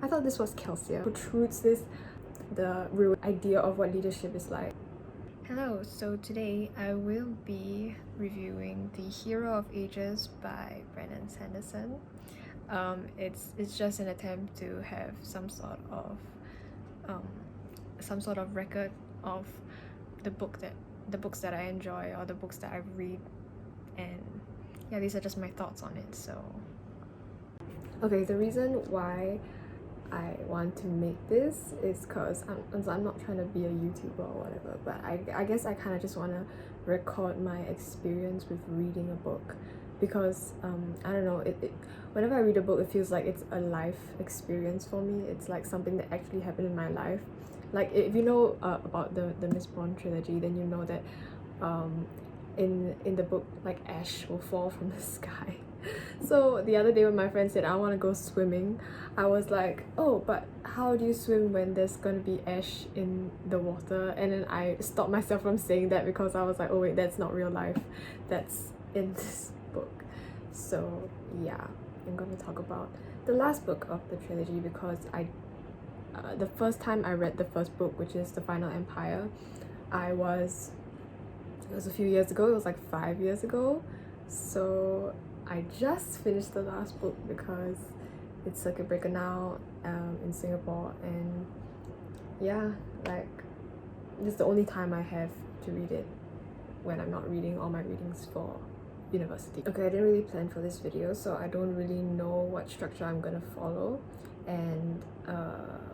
I thought this was Kelsia, protrudes the real idea of what leadership is like. Hello, so today I will be reviewing The Hero of Ages by Brandon Sanderson. It's just an attempt to have some sort of record of the books that I enjoy or the books that I read, and yeah, these are just my thoughts on it. So okay, the reason why I want to make this is because I'm not trying to be a YouTuber or whatever, but I guess I kind of just want to record my experience with reading a book, because I don't know, whenever I read a book, it feels like it's a life experience for me. It's like something that actually happened in my life. Like, if you know about the Mistborn trilogy, then you know that in the book, like, ash will fall from the sky. So the other day when my friend said I want to go swimming, I was like, oh, but how do you swim when there's gonna be ash in the water? And then I stopped myself from saying that because I was like, oh wait, that's not real life, that's in this book. So yeah, I'm gonna talk about the last book of the trilogy, because the first time I read the first book, which is The Final Empire, it was a few years ago. It was like 5 years ago. So I just finished the last book because it's circuit breaker now in Singapore, and yeah, like, this is the only time I have to read it when I'm not reading all my readings for university. Okay, I didn't really plan for this video, so I don't really know what structure I'm gonna follow. And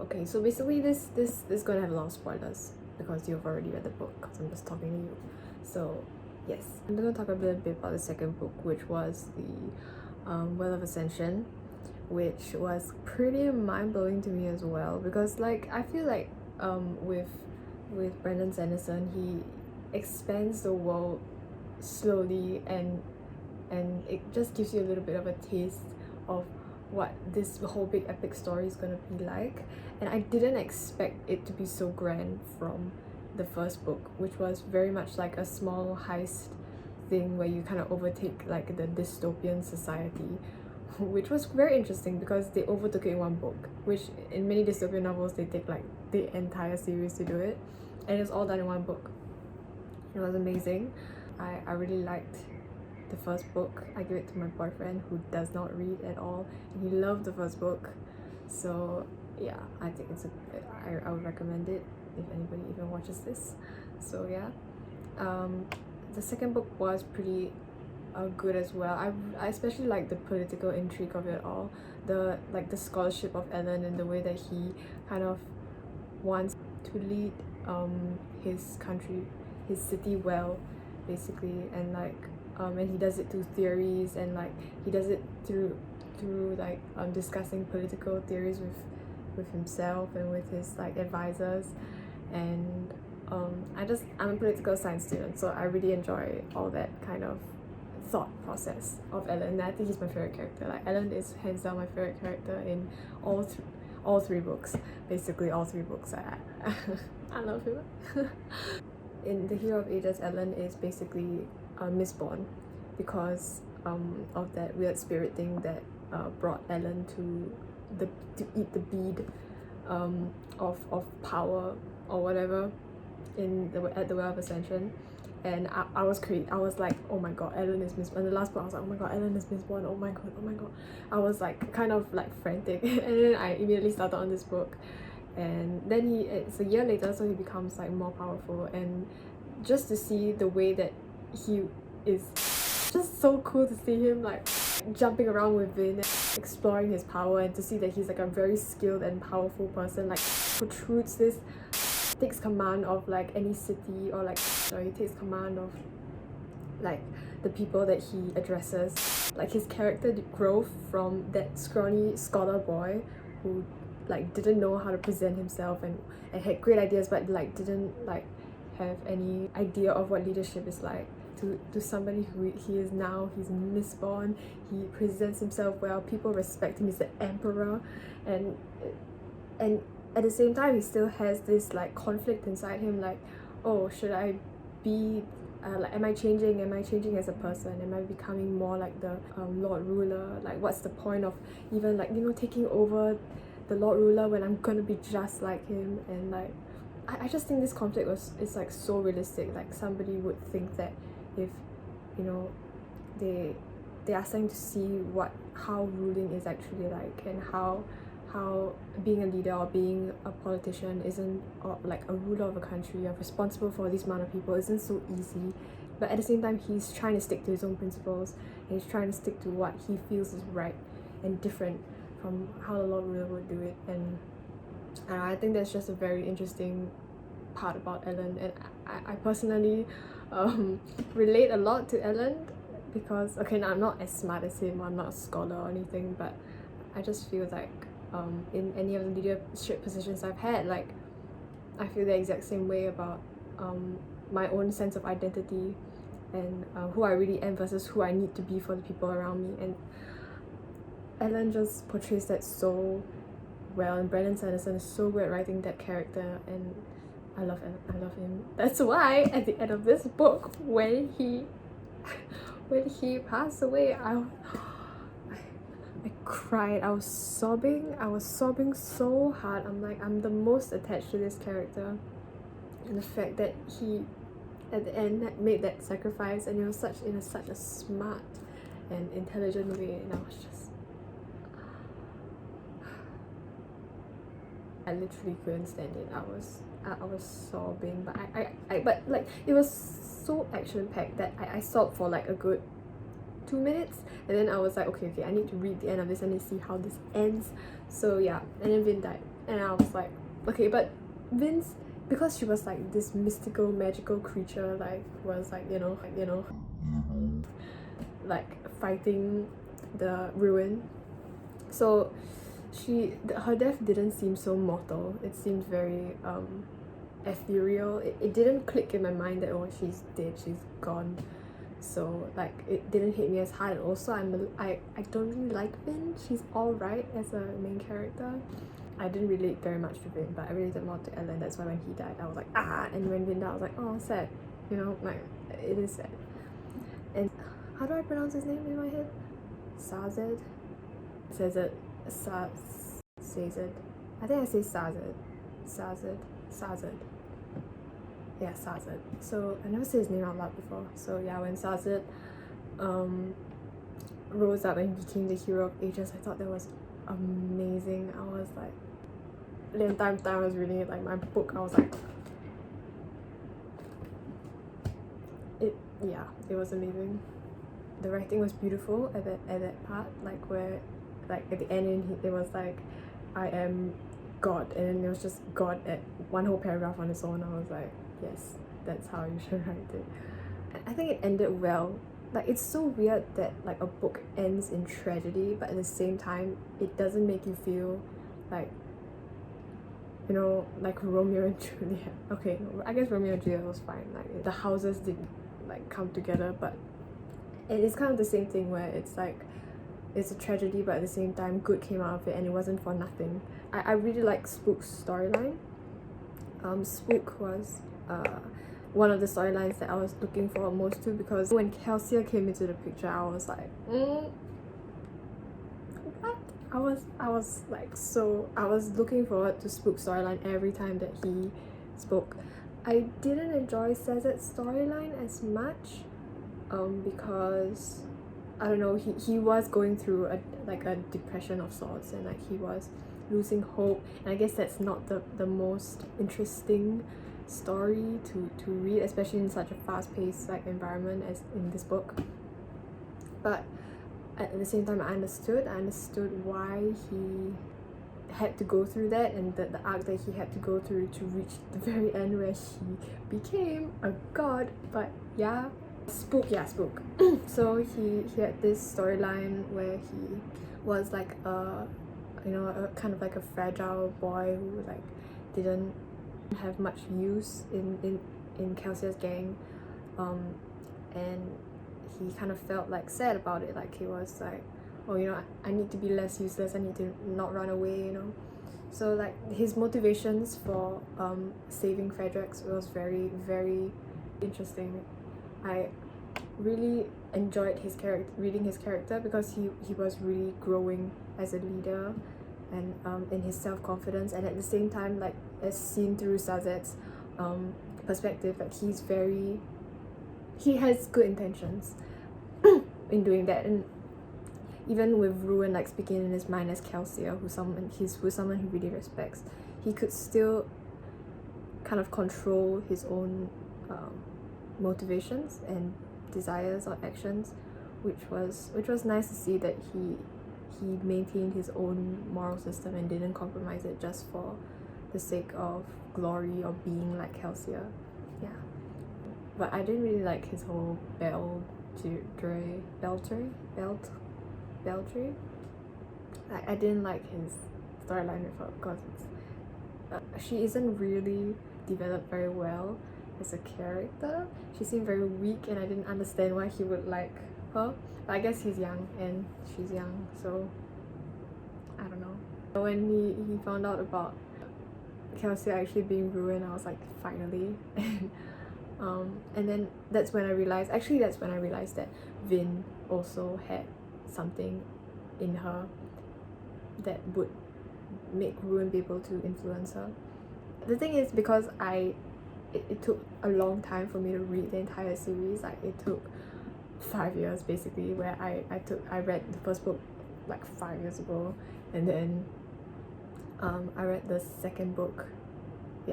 okay, so basically this is gonna have a lot of spoilers because you've already read the book, because I'm just talking to you. So yes, I'm gonna talk a little bit about the second book, which was the Well of Ascension, which was pretty mind-blowing to me as well, because like, I feel like with Brandon Sanderson, he expands the world slowly, and it just gives you a little bit of a taste of what this whole big epic story is gonna be like. And I didn't expect it to be so grand from the first book, which was very much like a small heist thing where you kind of overtake like the dystopian society, which was very interesting because they overtook it in one book, which in many dystopian novels they take like the entire series to do it, and it's all done in one book. It was amazing. I really liked the first book. I gave it to my boyfriend, who does not read at all, and he loved the first book. So yeah, I think I would recommend it if anybody even watches this. So yeah, the second book was pretty good as well. I especially like the political intrigue of it all, the scholarship of elend, and the way that he kind of wants to lead his country, his city well, basically, and like and he does it through theories, and like he does it through like discussing political theories with himself and with his like advisors. And I'm a political science student, so I really enjoy all that kind of thought process of elend, and I think he's my favorite character. Like, elend is hands down my favorite character in all three books. Basically all three books. I love him. In The Hero of Ages, elend is basically Mistborn, because of that weird spirit thing that brought elend to eat the bead of power or whatever at the Well of Ascension. And I was crazy. I was like, oh my god, elend is Mistborn. And the last book, I was like, oh my god, elend is Mistborn. Oh my god. I was like kind of like frantic. And then I immediately started on this book, and then it's a year later, so he becomes like more powerful. And just to see the way that he is, just so cool to see him like jumping around within, exploring his power, and to see that he's like a very skilled and powerful person, like protrudes takes command of like any city, or like, or he takes command of like the people that he addresses. Like, his character growth from that scrawny scholar boy who like didn't know how to present himself and had great ideas, but like didn't like have any idea of what leadership is like, to somebody who he is now. He's Mistborn, he presents himself well, people respect him, he's the emperor, and at the same time he still has this like conflict inside him, like, oh, should I be like, am I changing as a person? Am I becoming more like the Lord Ruler? Like, what's the point of even like, you know, taking over the Lord Ruler when I'm gonna be just like him? And like I just think this conflict is like so realistic. Like somebody would think that if, you know, they are starting to see how ruling is actually like, and how being a leader or being a politician isn't, or like a ruler of a country, you're responsible for this amount of people, isn't so easy. But at the same time, he's trying to stick to his own principles, and he's trying to stick to what he feels is right and different from how the Lord Ruler would do it. And I think that's just a very interesting part about elend, and I personally relate a lot to elend, because okay, now I'm not as smart as him, I'm not a scholar or anything, but I just feel like in any of the leadership positions I've had, like I feel the exact same way about my own sense of identity and who I really am versus who I need to be for the people around me. And elend just portrays that so well, and Brandon Sanderson is so good at writing that character, and I love him. That's why at the end of this book, when he passed away, I cried. I was sobbing so hard. I'm like, I'm the most attached to this character, and the fact that he at the end made that sacrifice, and it was such a smart and intelligent way, and I was just, I literally couldn't stand it. I was sobbing, but like it was so action packed that I sobbed for like a good 2 minutes, and then I was like, okay, I need to read the end of this, I need to see how this ends. So yeah, and then Vin died, and I was like, okay, but Vin's, because she was like this mystical, magical creature, like was like, you know, like fighting the ruin. So her death didn't seem so mortal. It seemed very ethereal. It didn't click in my mind that, oh, she's dead, she's gone. So like it didn't hit me as hard. And also I don't really like Vin. She's alright as a main character. I didn't relate very much to Vin, but I related more to elend. That's why when he died, I was like, ah, and when Vin died, I was like, oh, sad. You know, like it is sad. And how do I pronounce his name in my head? Sazed? Sazed. Sazed. I think I say Sazed. Sazed. Yeah, Sazed. So I never said his name out loud before. So yeah, when Sazed rose up and became the hero of ages, I thought that was amazing. I was like, the entire time I was reading it, like my book, I was like, it was amazing. The writing was beautiful at that part, like where, like at the end, it was like, I am God, and then it was just God at one whole paragraph on its own. I was like, yes, that's how you should write it. I think it ended well. Like, it's so weird that like a book ends in tragedy, but at the same time it doesn't make you feel like, you know, like Romeo and Juliet. Okay, I guess Romeo and Juliet was fine, like the houses didn't like come together, but it is kind of the same thing where it's like, it's a tragedy, but at the same time good came out of it, and it wasn't for nothing. I really like Spook's storyline. Spook was one of the storylines that I was looking forward most to, because when Kelsey came into the picture, I was like, what? I was like, so I was looking forward to Spook's storyline every time that he spoke. I didn't enjoy Sazed's storyline as much, because I don't know, he was going through a depression of sorts, and like he was losing hope, and I guess that's not the most interesting story to read, especially in such a fast-paced like environment as in this book. But at the same time, I understood why he had to go through that, and the arc that he had to go through to reach the very end where he became a god. But yeah, Spook. So he had this storyline where he was like a kind of like a fragile boy who like didn't have much use in Kelsey's gang, and he kind of felt like sad about it. Like he was like, oh, you know, I need to be less useless, I need to not run away, you know. So like his motivations for saving Fredericks was very, very interesting. I really enjoyed reading his character, because he was really growing as a leader, and in his self-confidence, and at the same time, like as seen through Sazet's perspective, like he has good intentions in doing that. And even with Ruin like speaking in his mind as Kelsier, who's someone he really respects, he could still kind of control his own motivations and desires or actions, which was nice to see that he maintained his own moral system and didn't compromise it just for the sake of glory or being like Kelsier. Yeah. But I didn't really like his whole Beltry. I didn't like his storyline with her because she isn't really developed very well as a character. She seemed very weak and I didn't understand why he would like her. But I guess he's young and she's young, so I don't know. When he found out about Kelsier actually being ruined, I was like, finally. And then that's when I realized that Vin also had something in her that would make Ruin be able to influence her. The thing is, because it took a long time for me to read the entire series. Like it took 5 years basically, where I read the first book like 5 years ago, and then I read the second book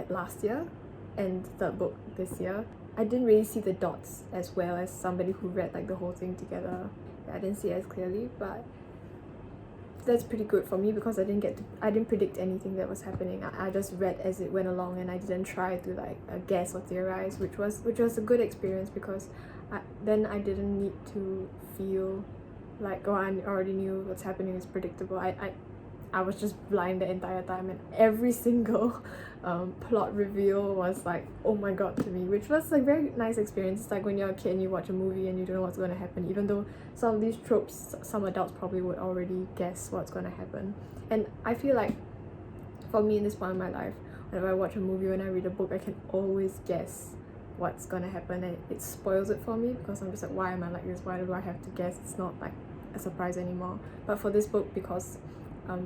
last year and the third book this year. I didn't really see the dots as well as somebody who read like the whole thing together. I didn't see it as clearly, but that's pretty good for me because I didn't predict anything that was happening. I just read as it went along and I didn't try to like guess or theorize, which was a good experience because then I didn't need to feel like, oh, I already knew what's happening is predictable. I was just blind the entire time, and every single plot reveal was like, oh my god, to me, which was a very nice experience. It's like when you're a kid and you watch a movie and you don't know what's going to happen, even though some of these tropes some adults probably would already guess what's going to happen. And I feel like for me in this point in my life, whenever I watch a movie, when I read a book, I can always guess what's going to happen, and it spoils it for me because I'm just like, why am I like this? Why do I have to guess? It's not like a surprise anymore. But for this book, because I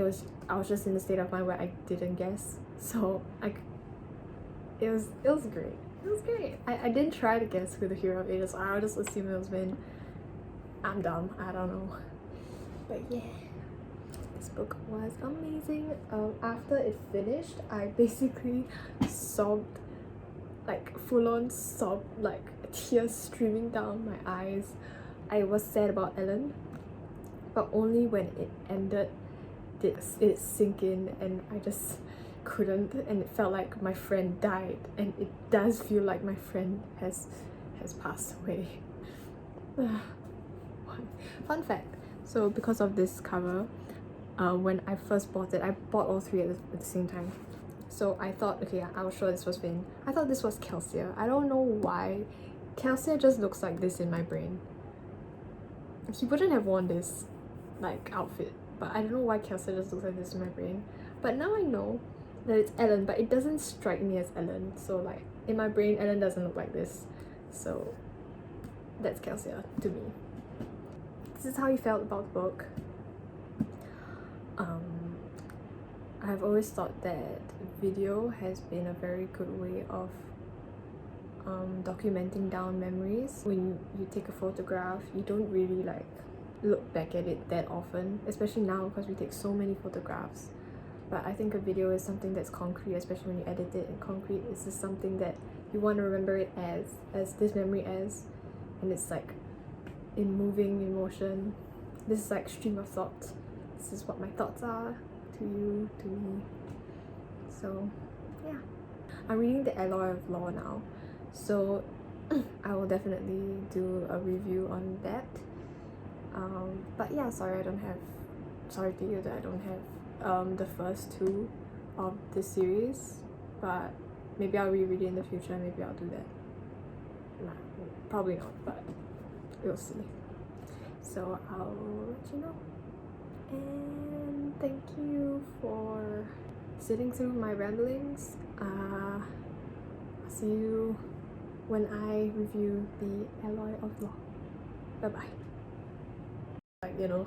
was just in a state of mind where I didn't guess, so it was great. It was great. I didn't try to guess who the hero is. I just assumed it was Vin. I'm dumb. I don't know. But yeah, this book was amazing. After it finished, I basically sobbed, like full on sobbed, like tears streaming down my eyes. I was sad about elend, but only when it ended did it sink in, and I just couldn't, and it felt like my friend died, and it does feel like my friend has passed away. Fun fact, so because of this cover, when I first bought it, I bought all three at the same time. So I thought, okay, I was sure this was Vin. I thought this was Kelsier. I don't know why. Kelsier just looks like this in my brain. He wouldn't have worn this like outfit, but I don't know why Kelsier just looks like this in my brain. But now I know that it's elend, but it doesn't strike me as elend. So like in my brain, elend doesn't look like this. So that's Kelsier to me. This is how he felt about the book. I've always thought that video has been a very good way of documenting down memories. When you take a photograph, you don't really like look back at it that often, especially now because we take so many photographs. But I think a video is something that's concrete, especially when you edit it, and concrete is just something that you want to remember it as this memory as, and it's like in moving emotion. This is like stream of thoughts. This is what my thoughts are to you, to me. So yeah, I'm reading the Alloy of Law now, so I will definitely do a review on that. But yeah, sorry to you that I don't have the first two of this series, but maybe I'll reread it in the future. Maybe I'll do that. Nah, probably not, but we'll see. So I'll let you know. And thank you for sitting through my ramblings. I'll see you when I review the Alloy of Law. Bye bye. Like, you know,